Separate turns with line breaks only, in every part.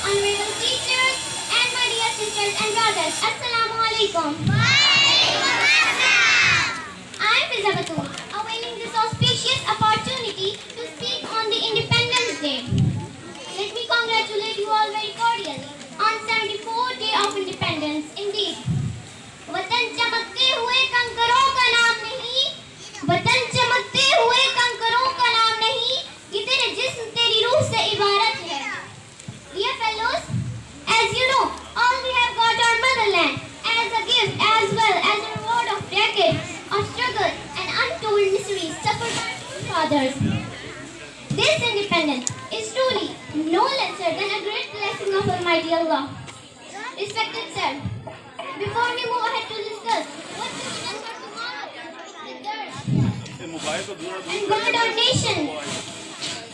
honorable teachers, and my dear sisters and brothers. Assalamu alaikum. I am Fiza Batul, availing this auspicious opportunity to speak on the Independence Day. Let me congratulate you all very cordially on 74th day of independence. Indeed, वतन चमकते हुए कंकरों का नाम नहीं, वतन चमकते हुए कंकरों का नाम नहीं, ये तेरे जिस्म तेरी रूह से इबारत है. Dear fellows, as you know, all we have got our motherland as a gift as well as a reward of decades of struggle and untold miseries suffered by our fathers. This independence is truly no lesser than a great blessing of Almighty Allah. Respected sir, before we move ahead to discuss what we will for tomorrow, and guard our nation,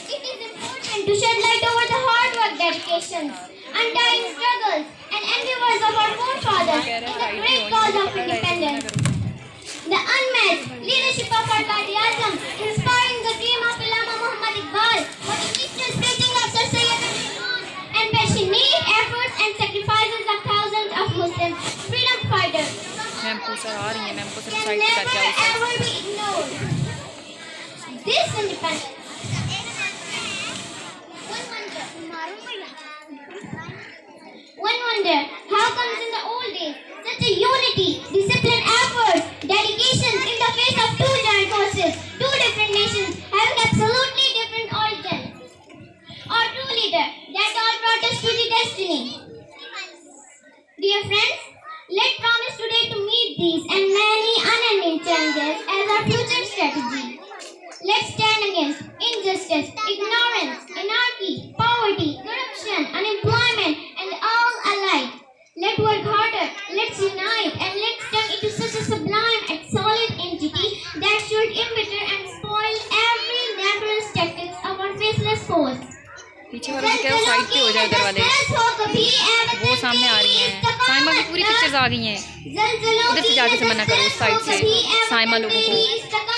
it is important to shed light over the hard work, dedications, undying struggles, and endeavors of our forefathers in the great cause of independence. The unmatched leadership of our Quaid-e-Azam, inspiring the dream of Allama Muhammad Iqbal, motivational preaching of Sir Syed Ahmad Khan, and passionate efforts and sacrifices of thousands of Muslim freedom fighters can never ever be ignored. This independence. One wonder, how comes in the old days such a unity, discipline, efforts, dedications in the face of two giant forces, two different nations having absolutely different origins? Our true leader that all brought us to the destiny. Dear friends, let's promise today to meet these and many unending challenges as our future strategy. Let's stand against injustice, ignorance, anarchy, poverty, corruption, unemployment, and all alike. Let's work harder, let's unite, and let's turn into such a sublime and solid entity that should embitter and spoil every nefarious tactics of our faceless foes.
पीछे वालों से क्या side पे हो जाए उधर वाले, वो सामने आ रही हैं. साइमा की पूरी पिक्चर्स आ गई हैं. उधर से जाके से मना करो उस साइड से साइमा लोगों को.